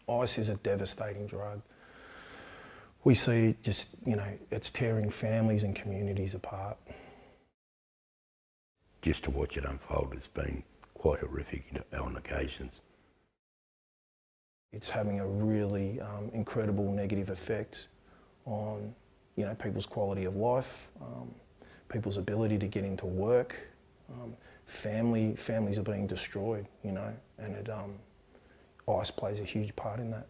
Ice is a devastating drug. We see it just, it's tearing families and communities apart. Just to watch it unfold has been quite horrific on occasions. It's having a really incredible negative effect on, people's quality of life, people's ability to get into work. Families are being destroyed, and ice plays a huge part in that.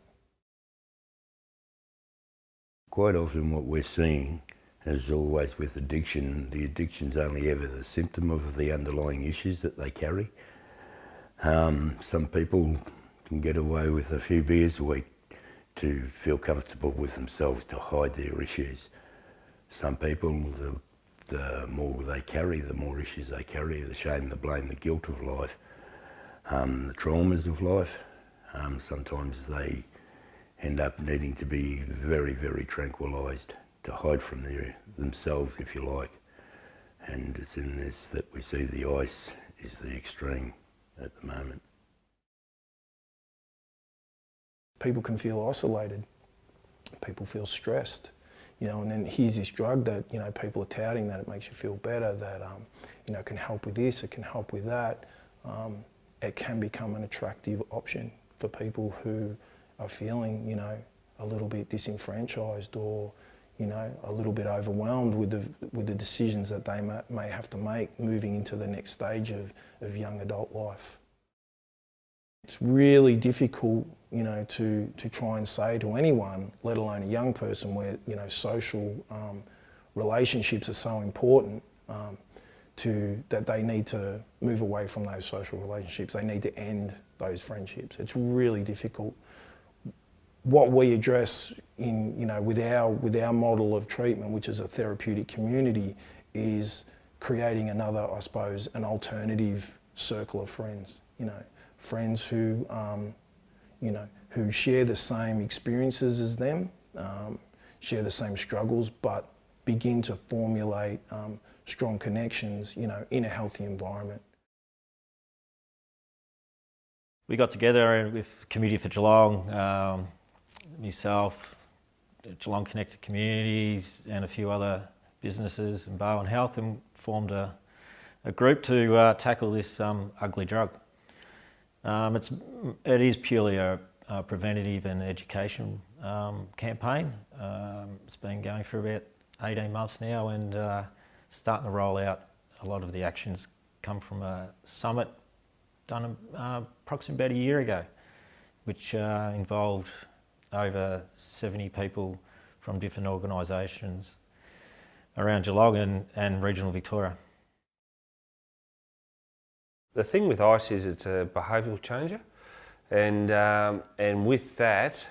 Quite often what we're seeing, as always with addiction, the addiction's only ever the symptom of the underlying issues that they carry. Some people can get away with a few beers a week to feel comfortable with themselves, to hide their issues. Some people, the more they carry, the more issues they carry, the shame, the blame, the guilt of life, the traumas of life. Sometimes they end up needing to be very, very tranquilised to hide from themselves, if you like. And it's in this that we see the ice is the extreme at the moment. People can feel isolated, people feel stressed, and then here's this drug that, people are touting that it makes you feel better, that, can help with this, it can help with that. It can become an attractive option for people who are feeling, a little bit disenfranchised or, a little bit overwhelmed with the decisions that they may have to make moving into the next stage of young adult life. It's really difficult, to try and say to anyone, let alone a young person, where, social relationships are so important, that they need to move away from those social relationships. They need to end those friendships. It's really difficult. What we address with our model of treatment, which is a therapeutic community, is creating another, I suppose, an alternative circle of friends. Friends who, who share the same experiences as them, share the same struggles, but begin to formulate strong connections, in a healthy environment. We got together with Community for Geelong, myself, Geelong Connected Communities and a few other businesses and Bowen Health, and formed a group to tackle this ugly drug. It is purely a preventative and education campaign. It's been going for about 18 months now, and starting to roll out. A lot of the actions come from a summit done approximately about a year ago, which involved over 70 people from different organisations around Geelong and regional Victoria. The thing with ice is it's a behavioural changer, and with that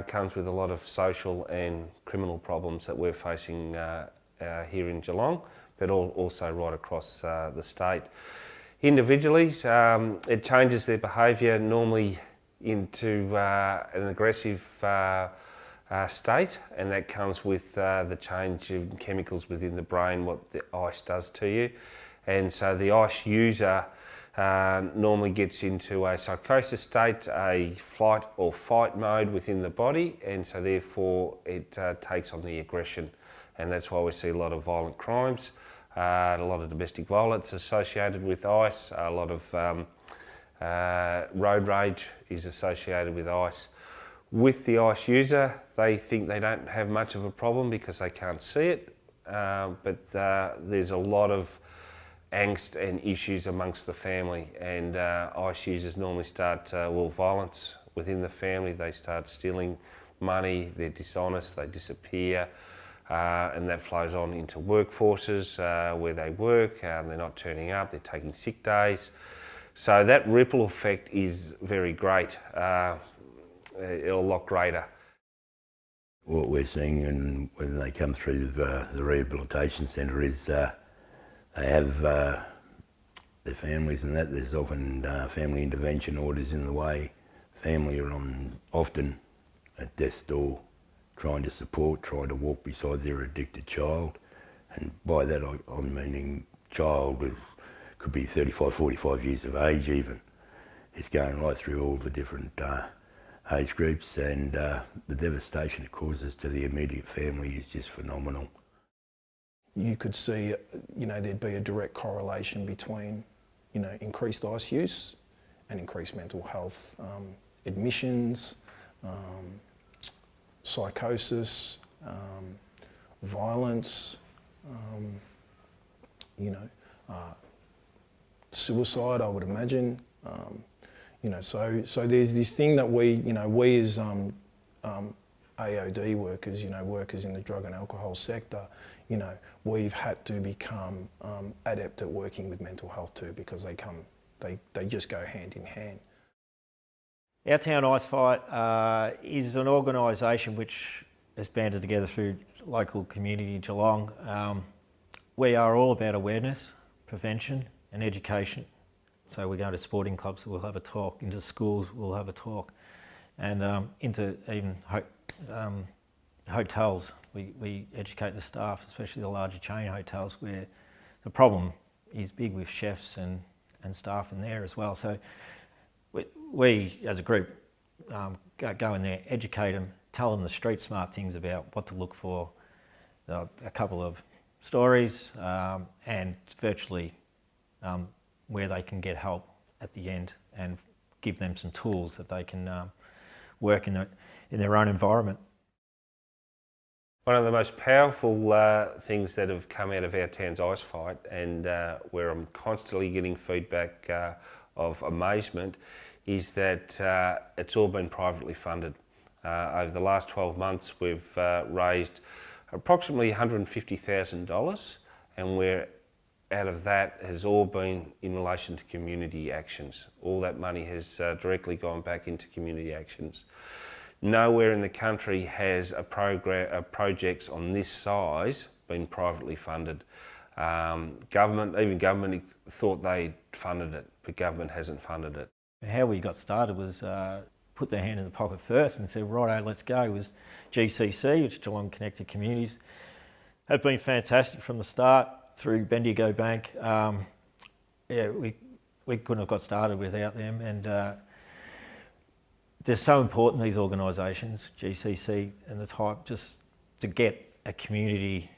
comes with a lot of social and criminal problems that we're facing here in Geelong, but also right across the state. Individually, it changes their behaviour normally into an aggressive state, and that comes with the change of chemicals within the brain, what the ice does to you. And so the ice user normally gets into a psychosis state, a flight or fight mode within the body, and so therefore it takes on the aggression, and that's why we see a lot of violent crimes, a lot of domestic violence associated with ice, a lot of road rage is associated with ice. With the ice user, they think they don't have much of a problem because they can't see it, but there's a lot of angst and issues amongst the family, and ice users normally start violence within the family. They start stealing money, they're dishonest, they disappear, and that flows on into workforces where they work, they're not turning up, they're taking sick days. So that ripple effect is very great, a lot greater. What we're seeing when they come through the rehabilitation centre is they have their families and that. There's often family intervention orders in the way. Family are often at death's door, trying to support, trying to walk beside their addicted child. And by that I'm meaning child who could be 35, 45 years of age even. It's going right through all the different age groups, and the devastation it causes to the immediate family is just phenomenal. You could see, there'd be a direct correlation between, increased ice use and increased mental health admissions, psychosis, violence, suicide, I would imagine. So there's this thing that we as AOD workers, workers in the drug and alcohol sector, we've had to become adept at working with mental health too, because they just go hand in hand. Our Town Ice Fight is an organisation which has banded together through local community in Geelong. We are all about awareness, prevention and education. So we go to sporting clubs, we'll have a talk, into schools, we'll have a talk, and into even hotels. We educate the staff, especially the larger chain hotels, where the problem is big with chefs and staff in there as well. So we as a group go in there, educate them, tell them the street smart things about what to look for, a couple of stories, and virtually where they can get help at the end, and give them some tools that they can work in their own environment. One of the most powerful things that have come out of our Town's Ice Fight, and where I'm constantly getting feedback of amazement, is that it's all been privately funded. Over the last 12 months we've raised approximately $150,000, and we're out of that has all been in relation to community actions. All that money has directly gone back into community actions. Nowhere in the country has a projects on this size been privately funded. Even government thought they funded it, but government hasn't funded it. How we got started was put their hand in the pocket first and said, righto, let's go. It was GCC, which is Geelong Connected Communities. Have been fantastic from the start through Bendigo Bank. We couldn't have got started without them, and they're so important, these organisations, GCC and the type, just to get a community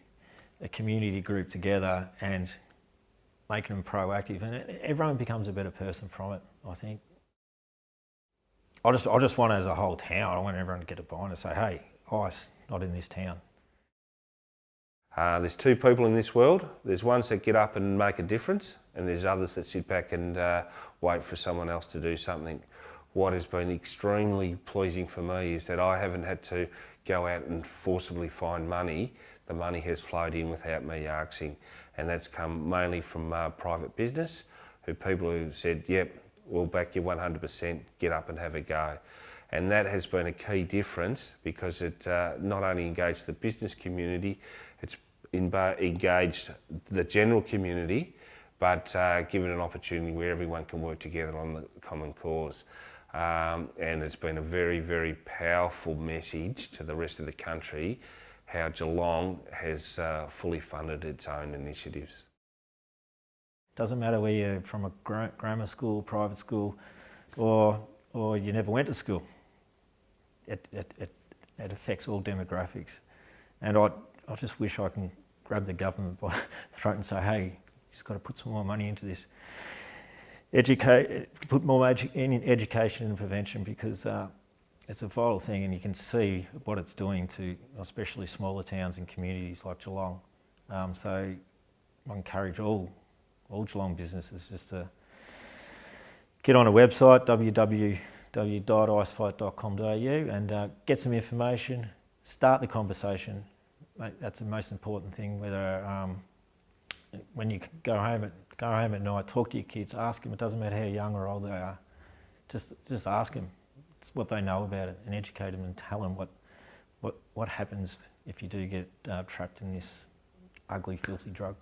group together and making them proactive, and everyone becomes a better person from it, I think. I just want, as a whole town, I want everyone to get a bind and say, hey, ice, not in this town. There's two people in this world. There's ones that get up and make a difference, and there's others that sit back and wait for someone else to do something. What has been extremely pleasing for me is that I haven't had to go out and forcibly find money. The money has flowed in without me asking, and that's come mainly from private business, people who said, yep, we'll back you 100%, get up and have a go. And that has been a key difference, because it not only engaged the business community, it's engaged the general community, but given an opportunity where everyone can work together on the common cause. And it's been a very, very powerful message to the rest of the country how Geelong has fully funded its own initiatives. Doesn't matter whether you're from a grammar school, private school, or you never went to school. It affects all demographics, and I just wish I can grab the government by the throat and say, hey, you've just got to put some more money into this. Put more in education and prevention, because it's a vital thing, and you can see what it's doing to especially smaller towns and communities like Geelong. So I encourage all Geelong businesses just to get on a website, www.icefight.com.au, and get some information, start the conversation. That's the most important thing. Whether when you go home at night, talk to your kids, ask them. It doesn't matter how young or old they are. Just ask them what they know about it, and educate them and tell them what happens if you do get trapped in this ugly, filthy drug.